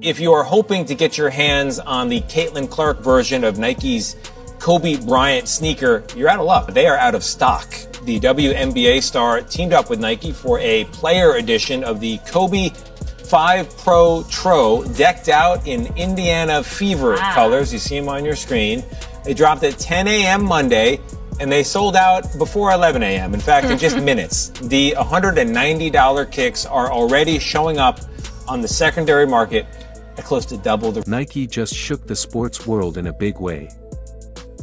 If you are hoping to get your hands on the Caitlin Clark version of Nike's Kobe Bryant sneaker, you're out of luck. They are out of stock. The WNBA star teamed up with Nike for a player edition of the Kobe 5 Pro Tro, decked out in Indiana Fever colors. You see them on your screen. They dropped at 10 a.m. Monday, and they sold out before 11 a.m. In fact, in just minutes. The $190 kicks are already showing up on the secondary market at close to double the... Nike just shook the sports world in a big way.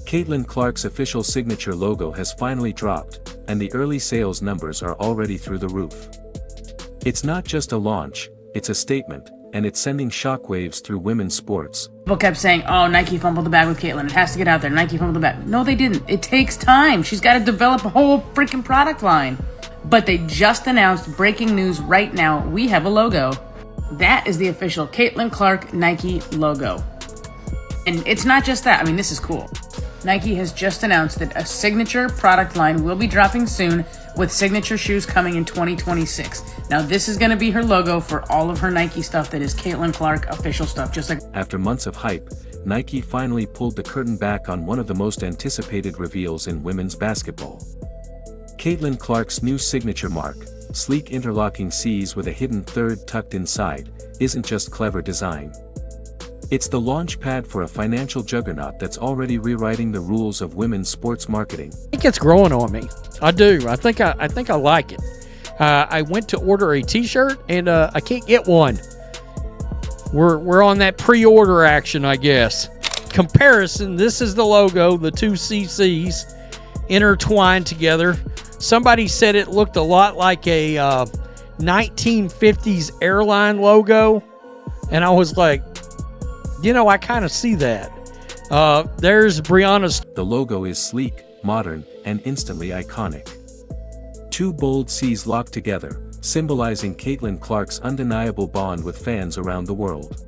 Caitlin Clark's official signature logo has finally dropped, and the early sales numbers are already through the roof. It's not just a launch, it's a statement, and it's sending shockwaves through women's sports. People kept saying, oh, Nike fumbled the bag with Caitlin. It has to get out there. Nike fumbled the bag. No, they didn't. It takes time. She's got to develop a whole freaking product line. But they just announced, breaking news right now, we have a logo. That is the official Caitlin Clark Nike logo. And it's not just that. I mean, this is cool. Nike has just announced that a signature product line will be dropping soon, with signature shoes coming in 2026. Now, this is going to be her logo for all of her Nike stuff that is Caitlin Clark official stuff, just like... After months of hype, Nike finally pulled the curtain back on one of the most anticipated reveals in women's basketball. Caitlin Clark's new signature mark, sleek interlocking C's with a hidden third tucked inside, isn't just clever design. It's the launch pad for a financial juggernaut that's already rewriting the rules of women's sports marketing. I think it's growing on me. I do. I think I like it. I went to order a t-shirt and I can't get one. We're on that pre-order action, I guess. Comparison, this is the logo, the two CCs intertwined together. Somebody said it looked a lot like a 1950s airline logo, and I was like, you know, I kind of see that. There's Brianna's. The logo is sleek, modern, and instantly iconic. Two bold C's locked together, symbolizing Caitlin Clark's undeniable bond with fans around the world.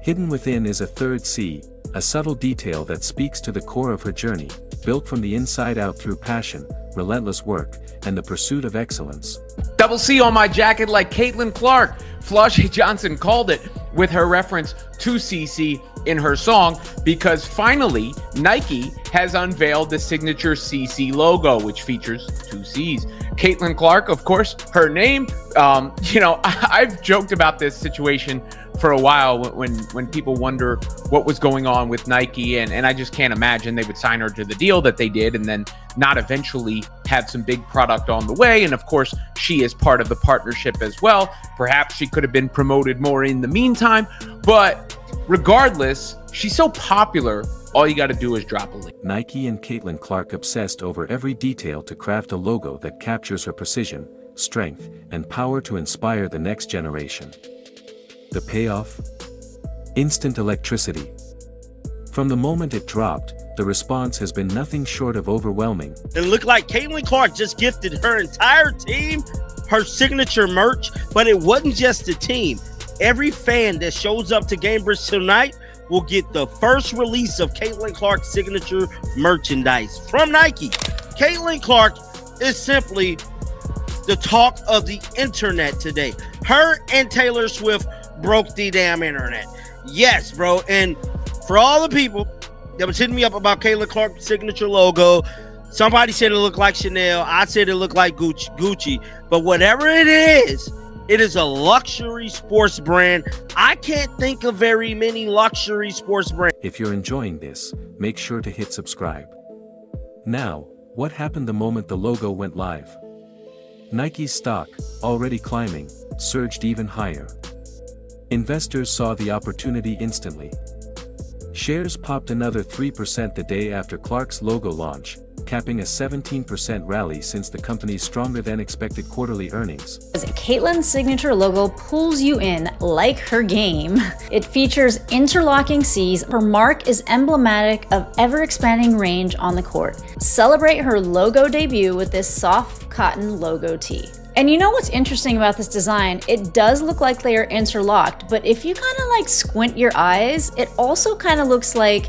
Hidden within is a third C, a subtle detail that speaks to the core of her journey, built from the inside out through passion, relentless work, and the pursuit of excellence. Double C on my jacket like Caitlin Clark. Flossie Johnson called it with her reference to CC in her song, because finally Nike has unveiled the signature CC logo, which features two C's. Caitlin Clark, of course, her name. I've joked about this situation for a while when people wonder what was going on with Nike, and I just can't imagine they would sign her to the deal that they did and then not eventually have some big product on the way. And of course, she is part of the partnership as well. Perhaps she could have been promoted more in the meantime, but regardless, she's so popular, all you got to do is drop a link. Nike and Caitlin Clark obsessed over every detail to craft a logo that captures her precision, strength, and power to inspire the next generation. The payoff? Instant electricity. From the moment it dropped, the response has been nothing short of overwhelming. It looked like Caitlin Clark just gifted her entire team her signature merch, but it wasn't just the team. Every fan that shows up to Gamebridge tonight will get the first release of Caitlin Clark's signature merchandise from Nike. Caitlin Clark is simply the talk of the internet today. Her and Taylor Swift broke the damn internet. Yes, bro. And for all the people that was hitting me up about Caitlin Clark's signature logo, somebody said it looked like Chanel. I said it looked like Gucci. But whatever it is a luxury sports brand. I can't think of very many luxury sports brands. If you're enjoying this, make sure to hit subscribe. Now, what happened the moment the logo went live? Nike's stock, already climbing, surged even higher. Investors saw the opportunity instantly. Shares popped another 3% the day after Clark's logo launch, capping a 17% rally since the company's stronger-than-expected quarterly earnings. Caitlin's signature logo pulls you in like her game. It features interlocking C's. Her mark is emblematic of ever-expanding range on the court. Celebrate her logo debut with this soft cotton logo tee. And you know what's interesting about this design? It does look like they are interlocked, but if you kind of like squint your eyes, it also kind of looks like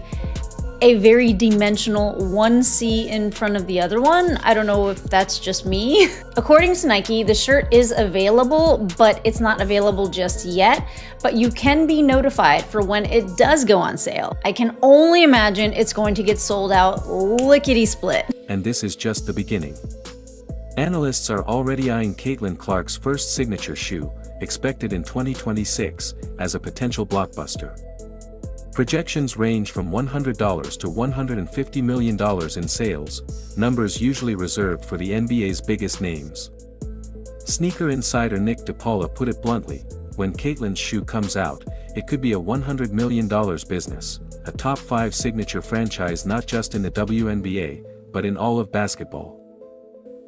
a very dimensional one C in front of the other one. I don't know if that's just me. According to Nike, the shirt is available, but it's not available just yet, but you can be notified for when it does go on sale. I can only imagine it's going to get sold out lickety-split. And this is just the beginning. Analysts are already eyeing Caitlin Clark's first signature shoe, expected in 2026, as a potential blockbuster. Projections range from $100 to $150 million in sales, numbers usually reserved for the NBA's biggest names. Sneaker insider Nick DePaula put it bluntly, when Caitlin's shoe comes out, it could be a $100 million business, a top 5 signature franchise not just in the WNBA, but in all of basketball.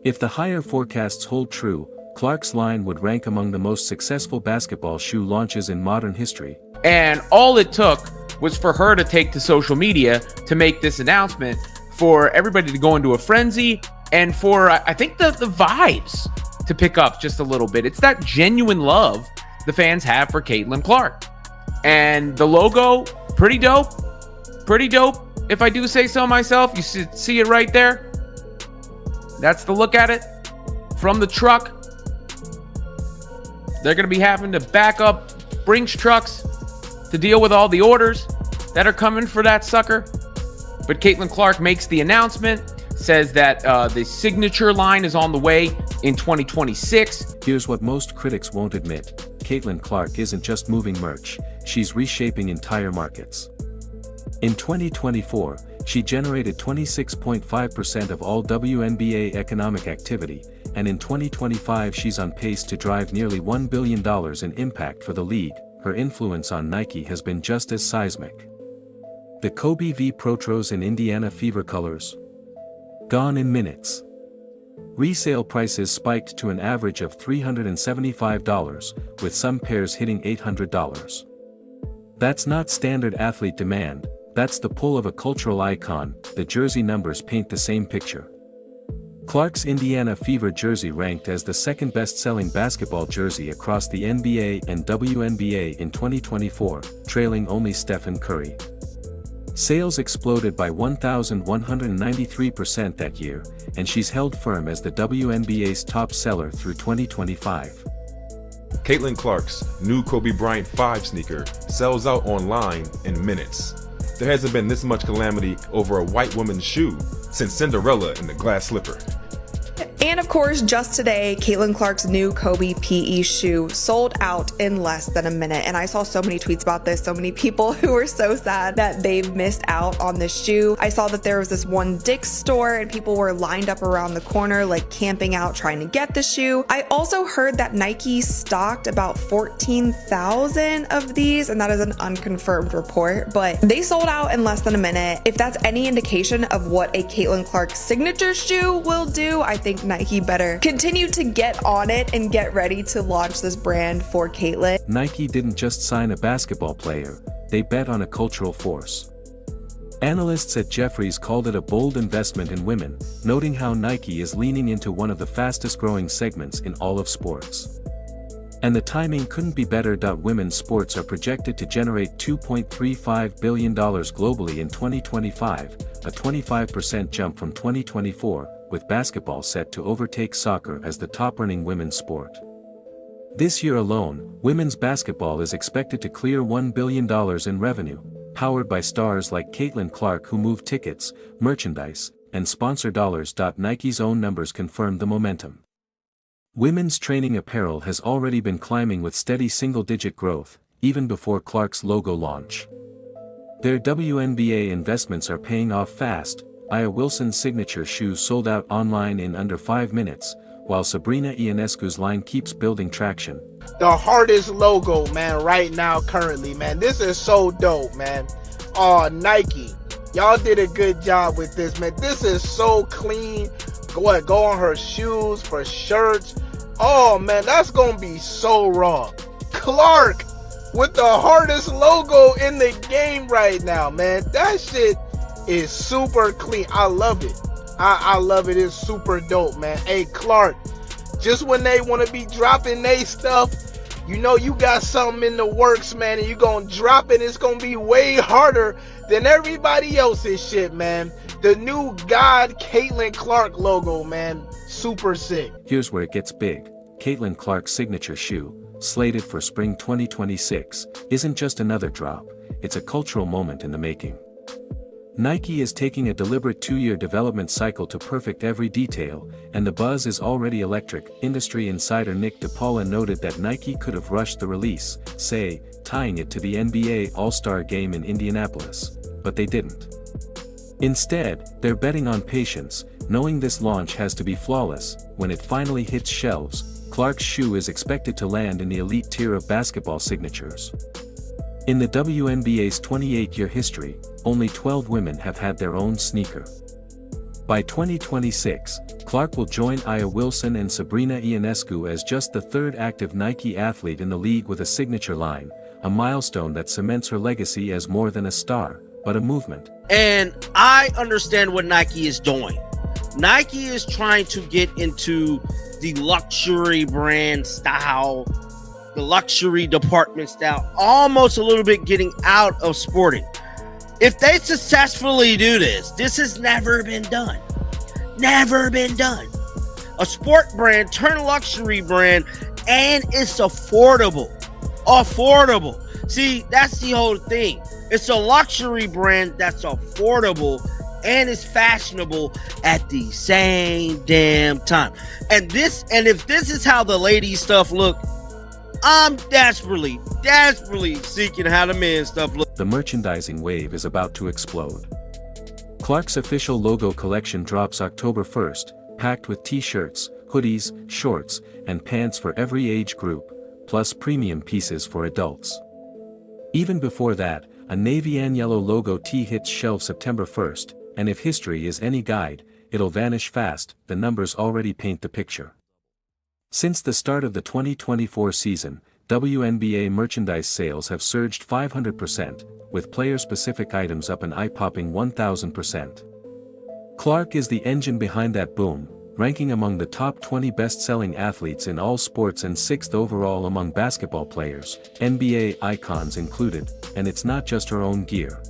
If the higher forecasts hold true, Clark's line would rank among the most successful basketball shoe launches in modern history. And all it took was for her to take to social media to make this announcement, for everybody to go into a frenzy, and for, I think, the vibes to pick up just a little bit. It's that genuine love the fans have for Caitlin Clark. And the logo, pretty dope. Pretty dope, if I do say so myself. You see it right there. That's the look at it from the truck. They're going to be having to back up Brinks trucks to deal with all the orders that are coming for that sucker. But Caitlin Clark makes the announcement, says that the signature line is on the way in 2026. Here's what most critics won't admit. Caitlin Clark isn't just moving merch, she's reshaping entire markets. In 2024, she generated 26.5% of all WNBA economic activity, and in 2025 she's on pace to drive nearly $1 billion in impact for the league. Her influence on Nike has been just as seismic. The Kobe v Protros in Indiana Fever colors. Gone in minutes. Resale prices spiked to an average of $375, with some pairs hitting $800. That's not standard athlete demand, that's the pull of a cultural icon. The jersey numbers paint the same picture. Clark's Indiana Fever jersey ranked as the second best-selling basketball jersey across the NBA and WNBA in 2024, trailing only Stephen Curry. Sales exploded by 1,193% that year, and she's held firm as the WNBA's top seller through 2025. Caitlin Clark's new Kobe Bryant 5 sneaker sells out online in minutes. There hasn't been this much calamity over a white woman's shoe since Cinderella in the glass slipper. And of course, just today, Caitlin Clark's new Kobe PE shoe sold out in less than a minute. And I saw so many tweets about this, so many people who were so sad that they've missed out on this shoe. I saw that there was this one Dick's store and people were lined up around the corner, like camping out, trying to get the shoe. I also heard that Nike stocked about 14,000 of these, and that is an unconfirmed report, but they sold out in less than a minute. If that's any indication of what a Caitlin Clark signature shoe will do, I think Nike better continue to get on it and get ready to launch this brand for Caitlin. Nike didn't just sign a basketball player, they bet on a cultural force. Analysts at Jefferies called it a bold investment in women, noting how Nike is leaning into one of the fastest growing segments in all of sports. And the timing couldn't be better. Women's sports are projected to generate $2.35 billion globally in 2025, a 25% jump from 2024, with basketball set to overtake soccer as the top-earning women's sport. This year alone, women's basketball is expected to clear $1 billion in revenue, powered by stars like Caitlin Clark who move tickets, merchandise, and sponsor dollars. Nike's own numbers confirm the momentum. Women's training apparel has already been climbing with steady single-digit growth, even before Clark's logo launch. Their WNBA investments are paying off fast. Aya Wilson's signature shoe sold out online in under 5 minutes, while Sabrina Ionescu's line keeps building traction. The hardest logo, man, right now, currently, man. This is so dope, man. Oh, Nike, y'all did a good job with this, man. This is so clean. Go on her shoes, for shirts. Oh, man, that's gonna be so raw. Clark with the hardest logo in the game right now, man. That shit is super clean. I love it. I love it. It's super dope, man. Hey, Clark, just when they want to be dropping they stuff, you know you got something in the works, man, and you're gonna drop it. It's gonna be way harder than everybody else's shit, man. The new God Caitlin Clark logo, man, super sick. Here's where it gets big. Caitlin Clark's signature shoe, slated for spring 2026, isn't just another drop, it's a cultural moment in the making. Nike is taking a deliberate 2-year development cycle to perfect every detail, and the buzz is already electric. Industry insider Nick DePaula noted that Nike could have rushed the release, say, tying it to the NBA All-Star Game in Indianapolis, but they didn't. Instead, they're betting on patience, knowing this launch has to be flawless. When it finally hits shelves, Clark's shoe is expected to land in the elite tier of basketball signatures. In the WNBA's 28-year history, only 12 women have had their own sneaker. By 2026, Clark will join Aya Wilson and Sabrina Ionescu as just the third active Nike athlete in the league with a signature line, a milestone that cements her legacy as more than a star, but a movement. And I understand what Nike is doing. Nike is trying to get into the luxury brand style, the luxury department style, almost a little bit getting out of sporting. If they successfully do this, this has never been done. Never been done. A sport brand turn luxury brand, and it's affordable. Affordable. See, that's the whole thing. It's a luxury brand that's affordable and it's fashionable at the same damn time. And if this is how the ladies stuff look, I'm desperately seeking how the men stuff look. The merchandising wave is about to explode. Clark's official logo collection drops October 1st, packed with t-shirts, hoodies, shorts, and pants for every age group, plus premium pieces for adults. Even before that, a navy and yellow logo tee hits shelves September 1st, and if history is any guide, it'll vanish fast. The numbers already paint the picture. Since the start of the 2024 season, WNBA merchandise sales have surged 500%, with player-specific items up an eye-popping 1,000%. Clark is the engine behind that boom, ranking among the top 20 best-selling athletes in all sports and 6th overall among basketball players, NBA icons included, and it's not just her own gear.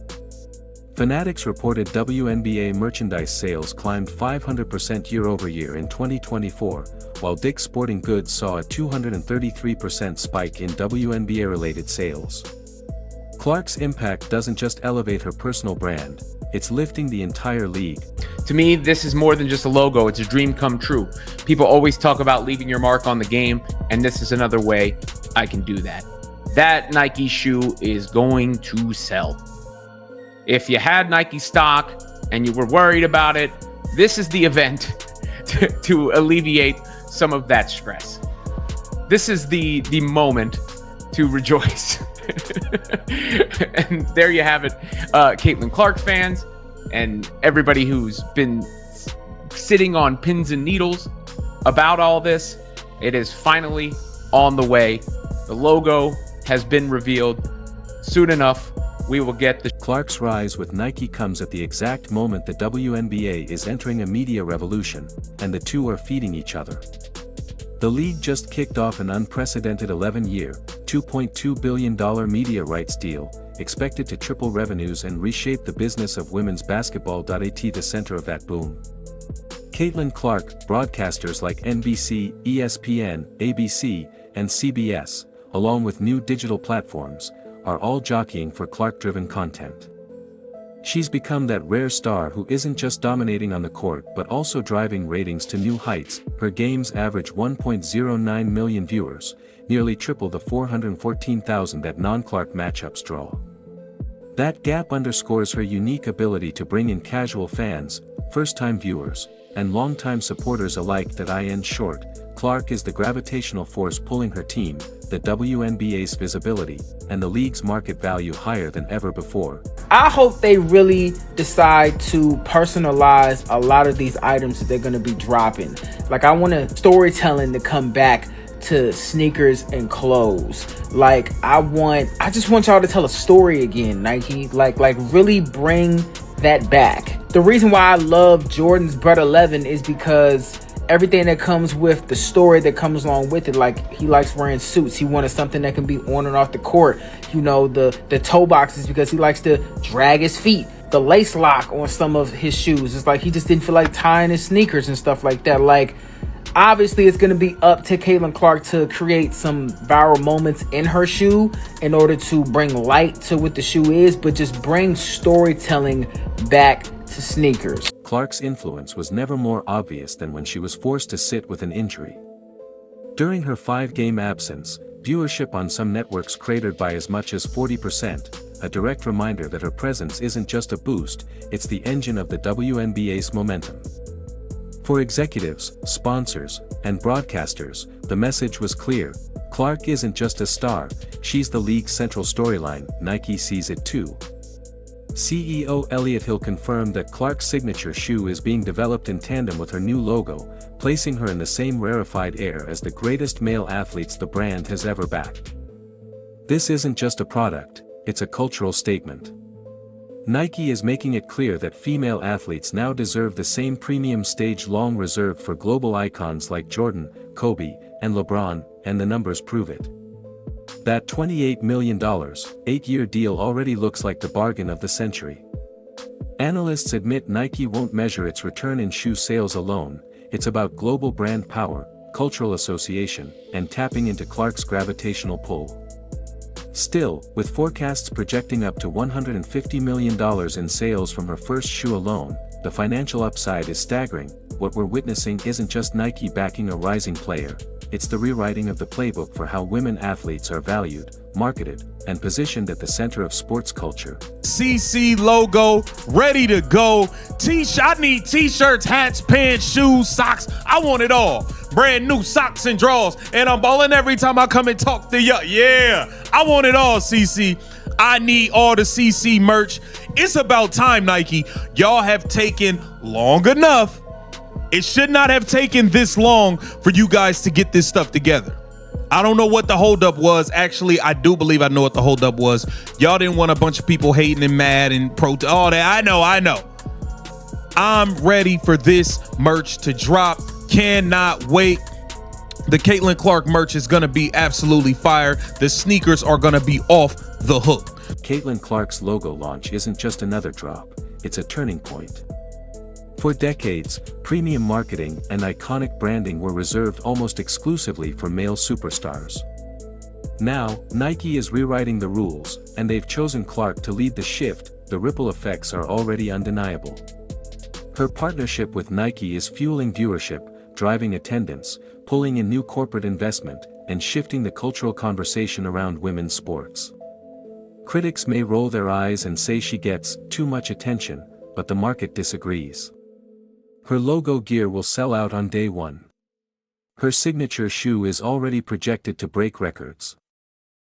Fanatics reported WNBA merchandise sales climbed 500% year-over-year in 2024, while Dick's Sporting Goods saw a 233% spike in WNBA-related sales. Clark's impact doesn't just elevate her personal brand, it's lifting the entire league. To me, this is more than just a logo. It's a dream come true. People always talk about leaving your mark on the game, and this is another way I can do that. That Nike shoe is going to sell. If you had Nike stock and you were worried about it, this is the event to alleviate some of that stress. This is the moment to rejoice. And there you have it, Caitlin Clark fans and everybody who's been sitting on pins and needles about all this. It is finally on the way. The logo has been revealed. Soon enough, we will get the... Clark's rise with Nike comes at the exact moment the WNBA is entering a media revolution, and the two are feeding each other. The league just kicked off an unprecedented 11-year, $2.2 billion media rights deal, expected to triple revenues and reshape the business of women's basketball. At the center of that boom, Caitlin Clark, broadcasters like NBC, ESPN, ABC, and CBS, along with new digital platforms, are all jockeying for Clark-driven content. She's become that rare star who isn't just dominating on the court but also driving ratings to new heights. Her games average 1.09 million viewers, nearly triple the 414,000 that non-Clark matchups draw. That gap underscores her unique ability to bring in casual fans, first-time viewers, and long-time supporters alike. In short, Clark is the gravitational force pulling her team, the WNBA's visibility, and the league's market value higher than ever before. I hope they really decide to personalize a lot of these items that they're going to be dropping. Like, I want storytelling to come back to sneakers and clothes. Like, I just want y'all to tell a story again, Nike. Like really bring that back. The reason why I love Jordan's Bred 11 is because everything that comes with the story that comes along with it. Like, he likes wearing suits. He wanted something that can be on and off the court. You know, the toe boxes, because he likes to drag his feet. The lace lock on some of his shoes. It's like he just didn't feel like tying his sneakers and stuff like that. Like, obviously it's going to be up to Caitlin Clark to create some viral moments in her shoe in order to bring light to what the shoe is, but just bring storytelling back to sneakers. Clark's influence was never more obvious than when she was forced to sit with an injury. During her 5-game absence, viewership on some networks cratered by as much as 40%, a direct reminder that her presence isn't just a boost, it's the engine of the WNBA's momentum. For executives, sponsors, and broadcasters, the message was clear: Clark isn't just a star, she's the league's central storyline. Nike sees it too. CEO Elliott Hill confirmed that Clark's signature shoe is being developed in tandem with her new logo, placing her in the same rarefied air as the greatest male athletes the brand has ever backed. This isn't just a product, it's a cultural statement. Nike is making it clear that female athletes now deserve the same premium stage long reserved for global icons like Jordan, Kobe, and LeBron, and the numbers prove it. That $28 million, 8-year deal already looks like the bargain of the century. Analysts admit Nike won't measure its return in shoe sales alone, it's about global brand power, cultural association, and tapping into Clark's gravitational pull. Still, with forecasts projecting up to $150 million in sales from her first shoe alone, the financial upside is staggering. What we're witnessing isn't just Nike backing a rising player, it's the rewriting of the playbook for how women athletes are valued, marketed, and positioned at the center of sports culture. CC logo, ready to go. I need t-shirts, hats, pants, shoes, socks. I want it all. Brand new socks and drawers. And I'm balling every time I come and talk to you. Yeah, I want it all, CC. I need all the CC merch. It's about time, Nike. Y'all have taken long enough. It should not have taken this long for you guys to get this stuff together. I don't know what the holdup was. Actually, I do believe I know what the holdup was. Y'all didn't want a bunch of people hating and mad and all that. I know. I'm ready for this merch to drop. Cannot wait. The Caitlin Clark merch is going to be absolutely fire. The sneakers are going to be off the hook. Caitlin Clark's logo launch isn't just another drop, it's a turning point. For decades, premium marketing and iconic branding were reserved almost exclusively for male superstars. Now, Nike is rewriting the rules, and they've chosen Clark to lead the shift. The ripple effects are already undeniable. Her partnership with Nike is fueling viewership, driving attendance, pulling in new corporate investment, and shifting the cultural conversation around women's sports. Critics may roll their eyes and say she gets too much attention, but the market disagrees. Her logo gear will sell out on day one. Her signature shoe is already projected to break records.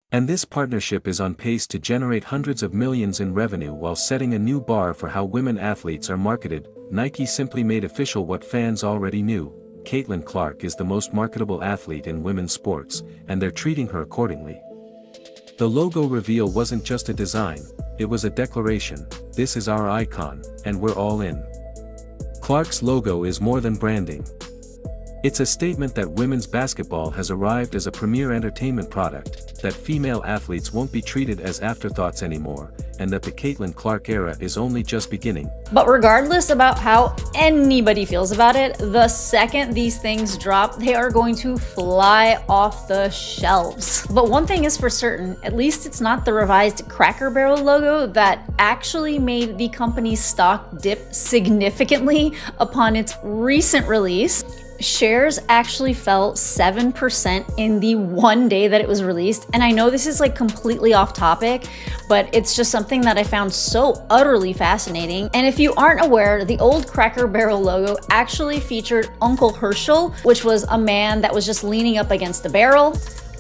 And this partnership is on pace to generate hundreds of millions in revenue while setting a new bar for how women athletes are marketed. Nike simply made official what fans already knew: Caitlin Clark is the most marketable athlete in women's sports, and they're treating her accordingly. The logo reveal wasn't just a design, it was a declaration: this is our icon, and we're all in. Clark's logo is more than branding. It's a statement that women's basketball has arrived as a premier entertainment product, that female athletes won't be treated as afterthoughts anymore, and that the Caitlin Clark era is only just beginning. But regardless about how anybody feels about it, the second these things drop, they are going to fly off the shelves. But one thing is for certain, at least it's not the revised Cracker Barrel logo that actually made the company's stock dip significantly upon its recent release. Shares actually fell 7% in the one day that it was released. And I know this is like completely off topic, but it's just something that I found so utterly fascinating. And if you aren't aware, the old Cracker Barrel logo actually featured Uncle Herschel, which was a man that was just leaning up against a barrel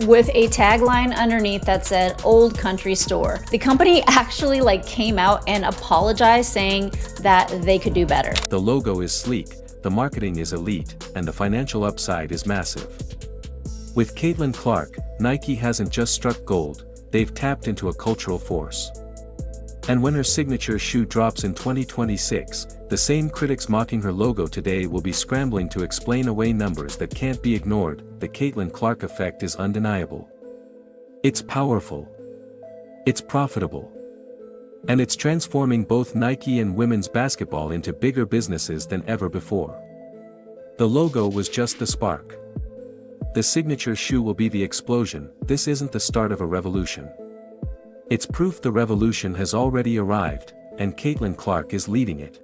with a tagline underneath that said "Old Country Store." The company actually came out and apologized, saying that they could do better. The logo is sleek, the marketing is elite, and the financial upside is massive. With Caitlin Clark, Nike hasn't just struck gold, they've tapped into a cultural force. And when her signature shoe drops in 2026, the same critics mocking her logo today will be scrambling to explain away numbers that can't be ignored. The Caitlin Clark effect is undeniable. It's powerful. It's profitable. And it's transforming both Nike and women's basketball into bigger businesses than ever before. The logo was just the spark. The signature shoe will be the explosion. This isn't the start of a revolution. It's proof the revolution has already arrived, and Caitlin Clark is leading it.